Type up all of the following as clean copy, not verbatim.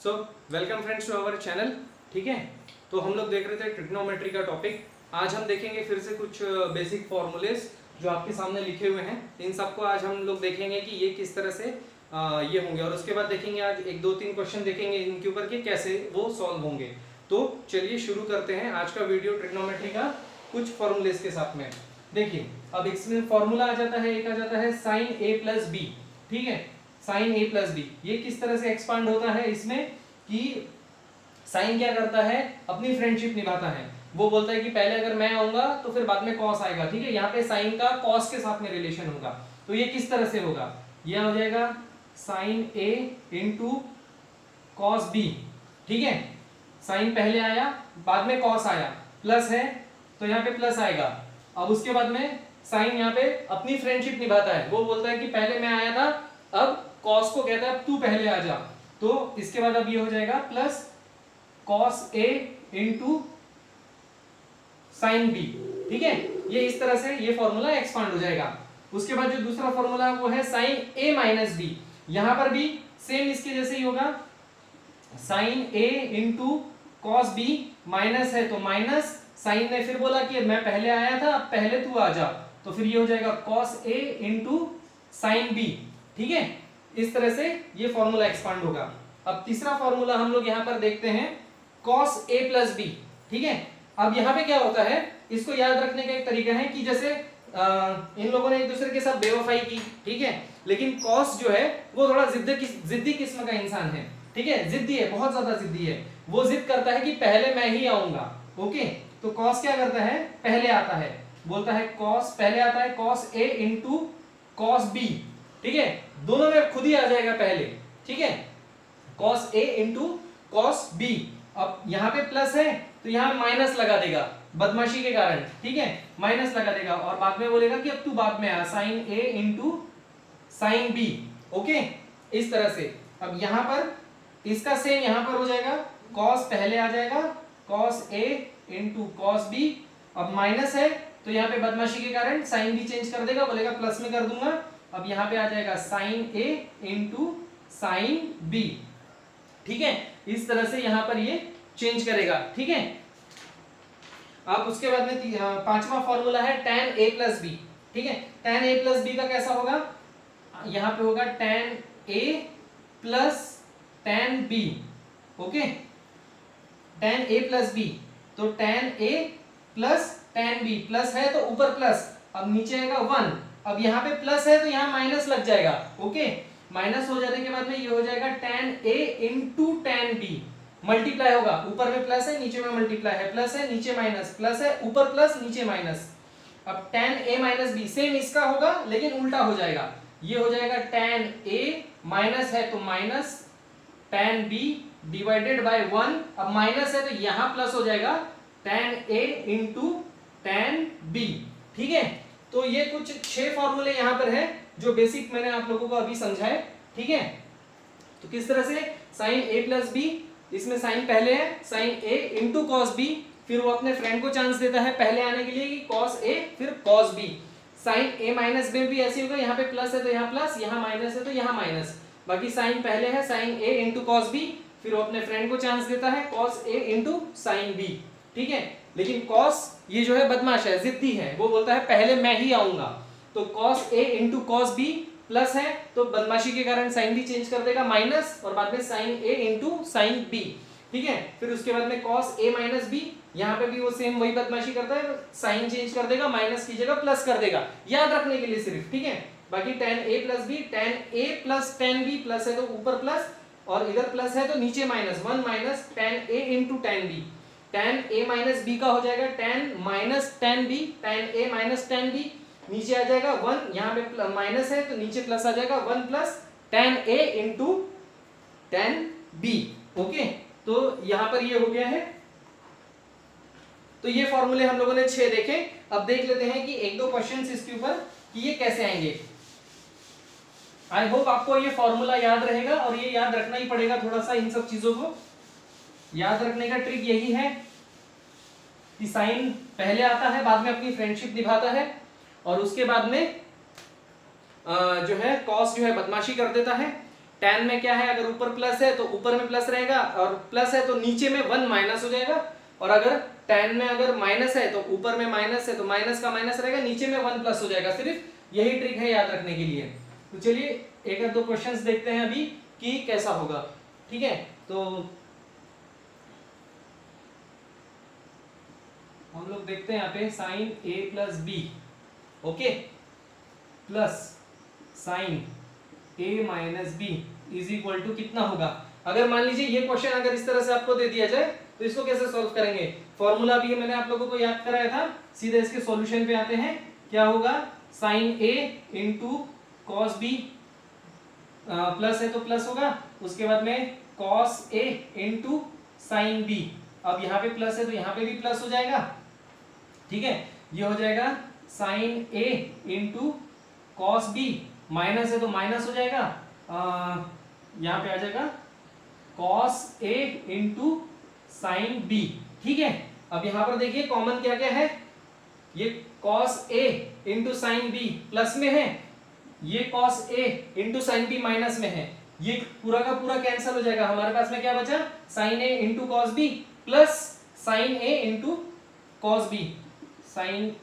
So welcome friends to our channel. ठीक है, तो हम लोग देख रहे थे ट्रिग्नोमेट्री का टॉपिक। आज हम देखेंगे फिर से कुछ बेसिक फॉर्मूलेस जो आपके सामने लिखे हुए हैं। इन सबको आज हम लोग देखेंगे कि ये किस तरह से ये होंगे, और उसके बाद देखेंगे आज 1-2-3 क्वेश्चन देखेंगे इनके ऊपर कि कैसे वो सॉल्व होंगे। तो चलिए शुरू करते हैं आज का वीडियो ट्रिग्नोमेट्री का कुछ फॉर्मूलेस के साथ में। देखिए, अब इसमें फॉर्मूला आ जाता है, एक आ जाता है साइन ए प्लस बी। ठीक है, साइन ए प्लस बी ये किस तरह से एक्सपांड होता है इसमें कि साइन क्या करता है, अपनी फ्रेंडशिप निभाता है। वो बोलता है कि पहले अगर मैं आऊंगा तो फिर बाद में कॉस आएगा। ठीक है, यहाँ पे साइन का कॉस के साथ में रिलेशन होगा। तो ये किस तरह से होगा, यह हो जाएगा साइन ए इंटू कॉस बी। ठीक है, साइन पहले आया बाद में कॉस आया, प्लस है तो यहाँ पे प्लस आएगा। अब उसके बाद में साइन यहाँ पे अपनी फ्रेंडशिप निभाता है। वो बोलता है कि पहले मैं आया था, अब कॉस को कहता है अब तू पहले आ जा। तो इसके बाद अब ये हो जाएगा plus cos A into sine B. ठीक है, ये इस तरह से ये फॉर्मूला एक्सपांड हो जाएगा। उसके बाद जो दूसरा फॉर्मूला वो है साइन ए माइनस बी। यहां पर भी सेम इसके जैसे ही होगा, साइन ए इंटू कॉस बी, माइनस है तो माइनस, साइन ने फिर बोला कि मैं पहले आया था अब पहले तू आ जा, तो फिर ये हो जाएगा cos A into sine B. ठीक है, इस तरह से ये फॉर्मूला एक्सपांड होगा। अब तीसरा फॉर्मूला हम लोग यहाँ पर देखते हैं कॉस ए प्लस बी। ठीक है, अब यहाँ पे क्या होता है, इसको याद रखने का एक तरीका है कि जैसे इन लोगों ने एक दूसरे के साथ बेवफाई की। ठीक है, लेकिन कॉस जो है वो थोड़ा जिद्दी किस्म का इंसान है। ठीक है, जिद्दी है, बहुत ज्यादा जिद्दी है। वो जिद करता है कि पहले मैं ही आऊंगा। ओके, तो कॉस क्या करता है, पहले आता है, बोलता है कॉस पहले आता है cos A into cos B. ठीक है, दोनों में खुद ही आ जाएगा पहले। ठीक है, cos A into cos B. अब यहाँ पे प्लस है तो यहाँ माइनस लगा देगा बदमाशी के कारण। ठीक है, माइनस लगा देगा और बाद में बोलेगा कि अब तू बाद में आ, साइन ए इंटू साइन बी। ओके, इस तरह से। अब यहाँ पर इसका सेम यहाँ पर हो जाएगा, कॉस पहले आ जाएगा cos A into cos B. अब माइनस है तो यहाँ पे बदमाशी के कारण साइन भी चेंज कर देगा, बोलेगा प्लस में कर दूंगा। अब यहाँ पे आ जाएगा साइन ए इंटू साइन बी। ठीक है, इस तरह से यहाँ पर ये चेंज करेगा। ठीक है, अब उसके बाद में पांचवा फॉर्मूला है tan a प्लस बी। ठीक है, tan a प्लस बी का कैसा होगा, यहाँ पे होगा tan a plus tan b। Okay, tan a plus B, तो tan a plus tan b, plus है तो ऊपर प्लस, अब नीचे आएगा 1। अब यहाँ पे प्लस है तो यहाँ माइनस लग जाएगा। ओके, माइनस हो जाने के बाद में ये हो जाएगा tan a into tan b। Multiply होगा, ऊपर में प्लस है नीचे में मल्टीप्लाई है, प्लस है नीचे माइनस, प्लस है ऊपर प्लस नीचे माइनस। अब tan a minus B same इसका होगा लेकिन उल्टा हो जाएगा। ये हो जाएगा tan a माइनस है तो minus tan b divided by 1। अब माइनस है तो यहाँ प्लस हो जाएगा tan a into tan b। ठीक है, तो ये कुछ 6 फॉर्मूले यहाँ पर है जो बेसिक मैंने आप लोगों को अभी समझाए। ठीक है, तो किस तरह से साइन ए प्लस बी, इसमें साइन पहले है साइन ए इंटू कॉस बी, फिर वो अपने फ्रेंड को चांस देता है पहले आने के लिए कि कॉस ए फिर कॉस बी। साइन ए माइनस बी भी ऐसे होगा, यहाँ पे प्लस है तो यहाँ प्लस, यहाँ माइनस है तो यहाँ माइनस। बाकी साइन पहले है साइन ए इंटू कॉस बी, फिर वो अपने फ्रेंड को चांस देता है cos A into sine B. ठीक है, लेकिन कॉस ये जो है बदमाश है, जिद्दी है, वो बोलता है पहले मैं ही आऊंगा। तो cos A into cos B plus है तो बदमाशी के कारण साइन भी चेंज कर देगा माइनस, और बाद में साइन ए इंटू साइन बी। ठीक है, फिर उसके बाद में कॉस ए माइनस बी, यहाँ पे भी वो सेम वही बदमाशी करता है, साइन चेंज कर देगा, माइनस की जगह प्लस कर देगा, याद रखने के लिए सिर्फ। ठीक है, बाकी tan a plus B, tan a plus tan b, plus है तो ऊपर प्लस और इधर प्लस है तो नीचे minus, 1 minus tan a into tan b। tan a minus b का हो जाएगा tan minus tan b, tan a minus tan b, नीचे आ जाएगा 1, यहाँ पे माइनस है तो नीचे प्लस आ जाएगा 1 plus tan a into tan b। Okay, तो यहाँ पर ये हो गया है। तो ये फॉर्मूले हम लोगों ने 6 देखे। अब देख लेते हैं कि 1-2 क्वेश्चंस इसके ऊपर कि ये कैसे आएंगे। आई होप आपको ये फॉर्मूला याद रहेगा, और ये याद रखना ही पड़ेगा थोड़ा सा। इन सब चीजों को याद रखने का ट्रिक यही है कि साइन पहले आता है, बाद में अपनी फ्रेंडशिप निभाता है, और उसके बाद में जो है कॉस जो है बदमाशी कर देता है, tan में क्या है, अगर ऊपर प्लस है तो ऊपर में प्लस रहेगा, और प्लस है तो नीचे में 1 माइनस हो जाएगा, और अगर tan में अगर माइनस है तो ऊपर में माइनस है तो माइनस का माइनस रहेगा, नीचे में 1 प्लस हो जाएगा। सिर्फ यही ट्रिक है याद रखने के लिए। तो चलिए एक या दो क्वेश्चंस देखते हैं अभी कि कैसा होगा। ठीक है, तो हम लोग देखते हैं यहाँ पे sine a plus B, okay, plus sine a minus B is equal to कितना होगा। अगर मान लीजिए ये क्वेश्चन अगर इस तरह से आपको दे दिया जाए तो इसको कैसे सॉल्व करेंगे। फॉर्मूला भी मैंने आप लोगों को याद कराया था, सीधे इसके सॉल्यूशन पे आते हैं। क्या होगा, sine a into cos B, plus है तो प्लस होगा, उसके बाद में cos a into sine B. अब यहाँ पे प्लस है तो यहाँ पे भी प्लस हो जाएगा। ठीक है, ये हो जाएगा sine a into cos B, minus है तो माइनस हो जाएगा, यहाँ पे आ जाएगा cos a into sine B. ठीक है, अब यहाँ पर देखिए कॉमन क्या क्या है, ये cos a into sine B plus में है, ये cos a into sine B minus में है, ये पूरा का पूरा कैंसिल हो जाएगा। हमारे पास में क्या बचा, sine a into cos B plus sine a into cos B, sine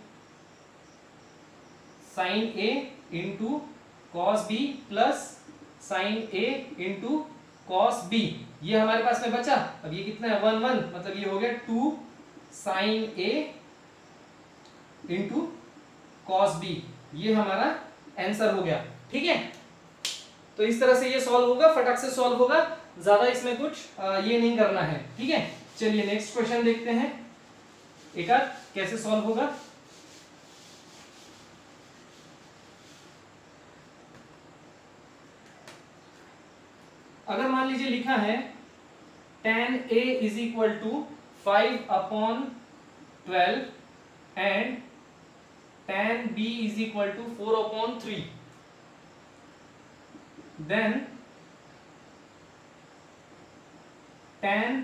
a into cos B plus sine a into cos B, ये हमारे पास में बचा। अब ये कितना है, 1 1, मतलब ये हो गया 2 sine a into cos B, ये हमारा आंसर हो गया। ठीक है, तो इस तरह से ये सॉल्व होगा, फटाक से सॉल्व होगा, ज्यादा इसमें कुछ ये नहीं करना है। ठीक है, चलिए नेक्स्ट क्वेश्चन देखते हैं एक आध कैसे सॉल्व होगा। अगर मान लीजिए लिखा है tan a is equal to 5/12 and tan b is equal to 4/3, then tan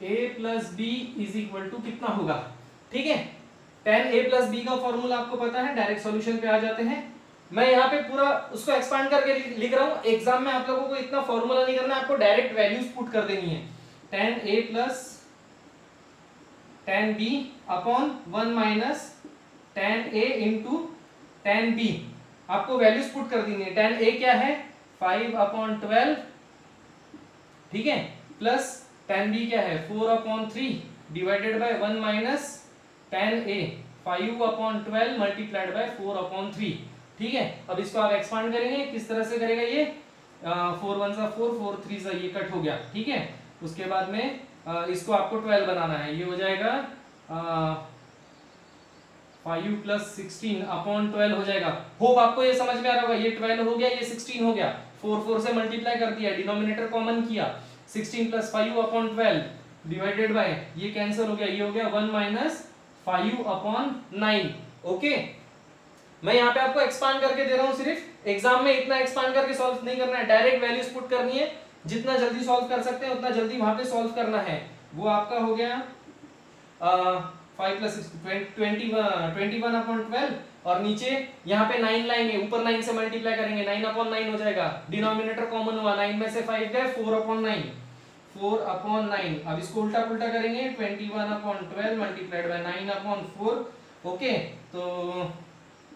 a plus b is equal to कितना होगा। ठीक है, tan a प्लस b का फॉर्मूला आपको पता है, डायरेक्ट सॉल्यूशन पे आ जाते हैं। मैं यहाँ पे पूरा उसको एक्सपांड करके लिख रहा हूँ, एग्जाम में आप लोगों को इतना फॉर्मूला नहीं करना, आपको डायरेक्ट वैल्यूज पुट कर देनी है। tan a plus tan b upon 1 minus tan a into tan b, आपको वैल्यूज पुट कर देनी है। tan a क्या है, 5/12, ठीक है, प्लस tan b क्या है, 4/3 divided by 1 minus tan a 5/12 multiplied by 4/3। ठीक है, अब इसको आप एक्सपांड करेंगे, किस तरह से करेगा ये, 4 1 सा 4, 4 3 सा ये कट हो गया। ठीक है, उसके बाद में इसको आपको 12 बनाना है, ये हो जाएगा 5 प्लस 16 अपॉन 12 हो जाएगा। होप आपको ये समझ में आ रहा होगा, ये 12 हो गया, ये 16 हो गया, 4 4 से मल्टीप्लाई कर दिया, डिनोमिनेटर कॉमन किया, 16 प्लस 5 अपॉन 12 डिवाइडेड बाय, ये कैंसिल हो गया, ये हो गया 1 माइनस 5 अपॉन 9। ओके, मैं यहाँ पे आपको एक्सपांड करके दे रहा हूँ, सिर्फ एग्जाम में इतना एक्सपांड करके सॉल्व नहीं करना है, डायरेक्ट वैल्यूज पुट करनी है, जितना जल्दी सॉल्व कर सकते हैं उतना जल्दी वहां पे सॉल्व करना है। वो आपका हो गया 5 प्लस 21/12, और नीचे यहाँ पे 9 लाएंगे, ऊपर 9 से मल्टीप्लाई करेंगे, 9/9 हो जाएगा, डिनोमिनेटर कॉमन हुआ, 9 में से 5 गए, 4/9, 4/9। अब इसको उल्टा पुल्टा करेंगे, 21/12 मल्टीप्लाइड बाय 9/4। ओके, तो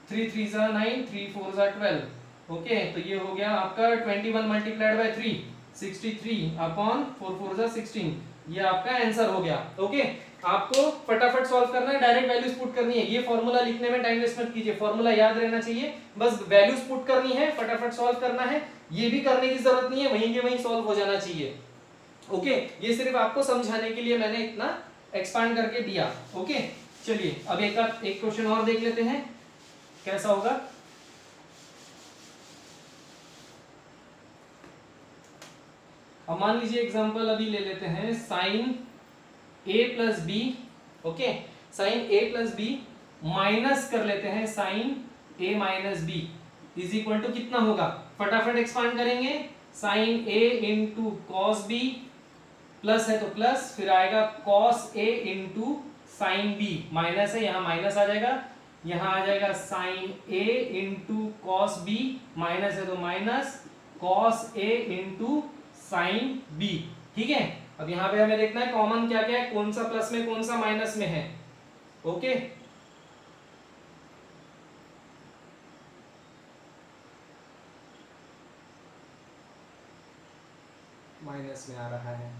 3 3 सा 9, 3 4 सा 12। ओके, तो ये हो गया आपका 21 मल्टीप्लाइड बाय 3, 63/4 4 सा 16, ये आपका आंसर हो गया। ओके, आपको फटाफट सॉल्व करना है, डायरेक्ट वैल्यूज पुट करनी है, ये फॉर्मूला लिखने में टाइम वेस्ट मत कीजिए, फॉर्मूला याद रहना चाहिए, बस वैल्यूज पुट करनी है, फटाफट सॉल्व करना है, ये भी करने की जरूरत नहीं है, वहीं के वहीं सॉल्व हो जाना चाहिए। ओके, ये सिर्फ आपको समझाने के लिए मैंने इतना एक्सपांड करके दिया। ओके, चलिए अब एक क्वेश्चन और देख लेते हैं कैसा होगा। अब मान लीजिए एग्जांपल अभी ले लेते हैं, sine a plus B, okay, sine a plus B minus कर लेते हैं sine a minus B is equal to कितना होगा, फटाफट एक्सपांड करेंगे, sine a into cos B, plus है तो प्लस, फिर आएगा cos a into sine B, minus है यहाँ माइनस आ जाएगा, यहाँ आ जाएगा sine a into cos B, minus है तो minus, cos A into sine B. ठीक है, अब यहां पे हमें देखना है कॉमन क्या क्या है, कौन सा प्लस में कौन सा माइनस में है। ओके, माइनस में आ रहा है।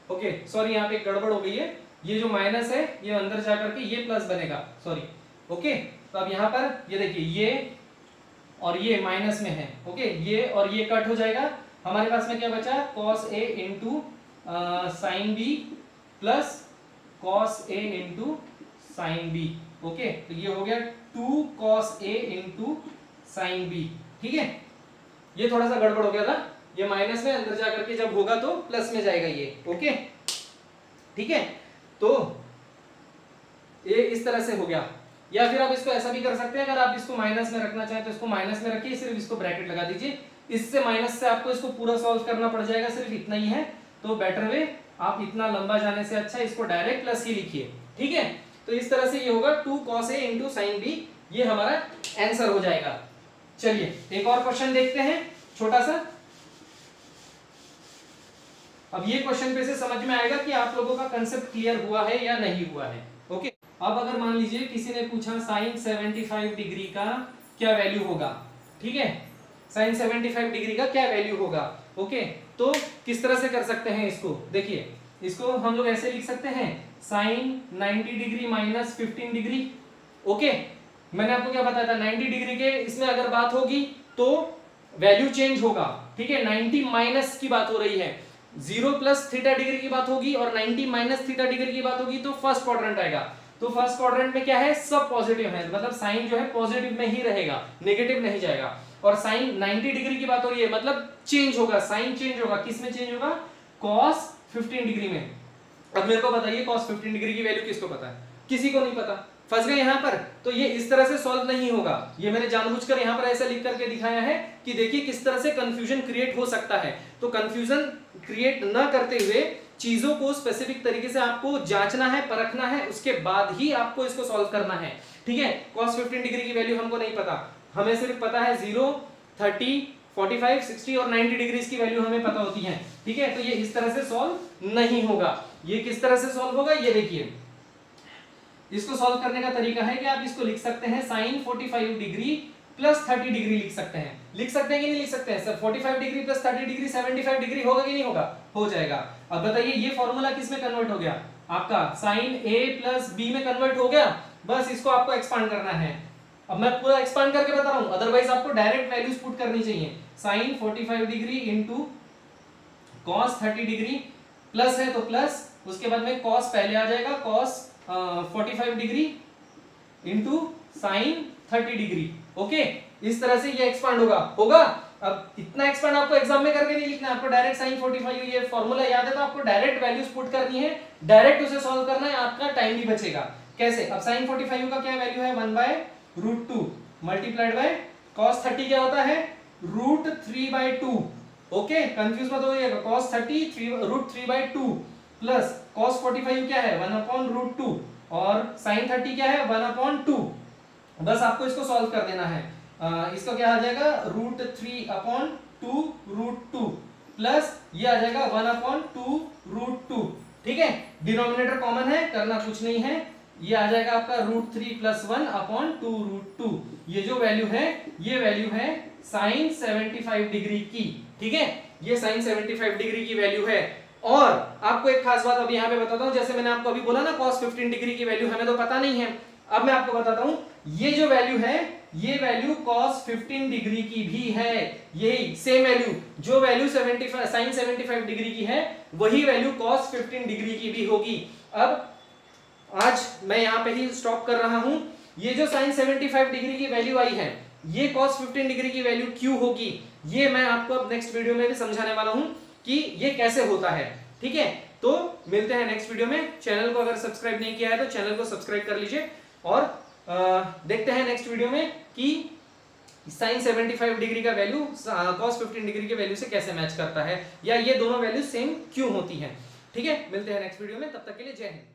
ओके सॉरी, यहाँ पे गड़बड़ हो गई है, ये जो माइनस है ये अंदर जाकर के ये प्लस बनेगा, सॉरी। ओके, तो अब यहाँ पर ये देखिए ये और ये माइनस में है। ओके, ये और ये कट हो जाएगा, हमारे पास में क्या बचा, cos A into sine B plus cos A into sine B. Okay, तो ये हो गया 2 cos A into sine B. ठीक है, ये थोड़ा सा गड़बड़ हो गया था, ये माइनस में अंदर जाकर के जब होगा तो प्लस में जाएगा ये। ओके, ठीक है, तो ये इस तरह से हो गया। या फिर आप इसको ऐसा भी कर सकते हैं, अगर आप इसको माइनस में रखना चाहें तो इसको माइनस में रखिए, सिर्फ इसको ब्रैकेट लगा दीजिए। इससे माइनस से आपको इसको पूरा सॉल्व करना पड़ जाएगा, सिर्फ इतना ही है, तो बेटर वे आप इतना लंबा जाने से अच्छा इसको डायरेक्ट प्लस ही लिखिए। ठीक है, तो इस तरह से ये होगा 2 cos a into sine B, ये हमारा आंसर हो जाएगा। चलिए एक और क्वेश्चन देखते हैं छोटा सा। अब ये क्वेश्चन पे से समझ में आएगा कि आप लोगों का कंसेप्ट क्लियर हुआ है या नहीं हुआ है। ओके, अब अगर मान लीजिए किसी ने पूछा साइन 75 डिग्री का क्या वैल्यू होगा। ठीक है, साइन 75 डिग्री का क्या वैल्यू होगा। ओके, तो किस तरह से कर सकते हैं इसको, देखिए इसको हम लोग ऐसे लिख सकते हैं, sine 90 degree minus 15 degree. Okay, मैंने आपको क्या बताया था, 90 डिग्री के इसमें अगर बात होगी तो वैल्यू चेंज होगा। ठीक है, 90 माइनस की बात हो रही है, 0 प्लस थीटा डिग्री की बात होगी और 90 माइनस थीटा डिग्री की बात होगी तो फर्स्ट क्वाड्रेंट आएगा। तो फर्स्ट क्वाड्रेंट में क्या है, सब पॉजिटिव है, मतलब साइन जो है पॉजिटिव में ही रहेगा, नेगेटिव नहीं जाएगा। और साइन 90 डिग्री की बात हो रही है, मतलब चेंज होगा, साइन चेंज होगा, किस में चेंज होगा, cos 15 डिग्री में। अब मेरे को बताइए cos 15 डिग्री की वैल्यू किसको पता है, किसी को नहीं पता, फंस गए यहां पर। तो ये इस तरह से सॉल्व नहीं होगा, ये मैंने जानबूझकर यहां पर ऐसा लिख करके दिखाया है कि देखिए किस तरह से कंफ्यूजन क्रिएट हो सकता है। तो कंफ्यूजन क्रिएट न करते हुए चीजों को स्पेसिफिक तरीके से आपको जांचना है, परखना है, उसके बाद ही आपको इसको सॉल्व करना है। ठीक है, cos 15 डिग्री की वैल्यू हमको नहीं पता, हमें सिर्फ पता है 0, 30, 45, 60 और 90 डिग्री की वैल्यू हमें पता होती है। ठीक है, तो ये इस तरह से सॉल्व नहीं होगा। ये किस तरह से सॉल्व होगा, ये देखिए, इसको सॉल्व करने का तरीका है कि आप इसको लिख सकते हैं साइन 45 डिग्री प्लस 30 डिग्री लिख सकते हैं। लिख सकते हैं कि नहीं लिख सकते हैं sir, 45 degree plus 30 degree 75 degree होगा कि नहीं होगा, हो जाएगा। अब बताइए ये फॉर्मूला किस में कन्वर्ट हो गया, आपका साइन ए प्लस बी में कन्वर्ट हो गया। बस इसको आपको एक्सपांड करना है, अब मैं पूरा एक्सपांड करके बता रहा हूं, अदरवाइज आपको डायरेक्ट वैल्यूज पुट करनी चाहिए। Sine 45 degree into cos 30 degree, plus है तो प्लस, उसके बाद में कॉस पहले आ जाएगा, cos 45 degree into sine 30 degree. Okay, इस तरह से ये एक्सपांड होगा। अब इतना एक्सपांड आपको एग्जाम में करके नहीं लिखना है, आपको डायरेक्ट साइन 45 ये फॉर्मूला याद है तो आपको डायरेक्ट वैल्यूज पुट करनी है, डायरेक्ट उसे सॉल्व करना है, आपका टाइम भी बचेगा। कैसे, अब साइन 45 का क्या वैल्यू है, 1/√2 मल्टीप्लाइड बाय cos 30 क्या होता है, √3/2। ओके, कंफ्यूज मत होइएगा, cos 30 √3/2 प्लस cos 45 क्या है 1/√2 और sin 30 क्या है 1/2। बस आपको इसको सॉल्व कर देना है। इसका क्या आ जाएगा √3/2√2 प्लस ये आ जाएगा 1/2√2। ठीक है, डिनोमिनेटर कॉमन है, करना कुछ नहीं है, ये आ जाएगा आपका √3 + 1/2√2। ये जो वैल्यू है ये वैल्यू है साइन 75 डिग्री की। ठीक है, ये साइन 75 डिग्री की वैल्यू है। और आपको एक खास बात अभी यहाँ पे बताता हूँ, जैसे मैंने आपको अभी बोला ना cos 15 डिग्री की वैल्यू हमें तो पता नहीं है, अब मैं आपको बताता हूँ ये जो वैल्यू है ये वैल्यू cos 15 डिग्री की भी है, यही सेम वैल्यू, जो वैल्यू 75 साइन 75 डिग्री की है वही वैल्यू cos 15 डिग्री की भी होगी। अब आज मैं यहाँ पे ही स्टॉप कर रहा हूँ। ये जो साइन 75 डिग्री की वैल्यू आई है ये cos 15 डिग्री की वैल्यू क्यों होगी, ये मैं आपको अब नेक्स्ट वीडियो में भी समझाने वाला हूँ कि ये कैसे होता है। ठीक है, तो मिलते हैं नेक्स्ट वीडियो में। चैनल को अगर सब्सक्राइब नहीं किया है तो चैनल को सब्सक्राइब कर लीजिए और देखते हैं नेक्स्ट वीडियो में कि साइन 75 डिग्री का वैल्यू cos 15 डिग्री के वैल्यू से कैसे मैच करता है, या ये दोनों वैल्यू सेम क्यों होती हैं। ठीक है, मिलते हैं नेक्स्ट वीडियो में, तब तक के लिए जय हिंद।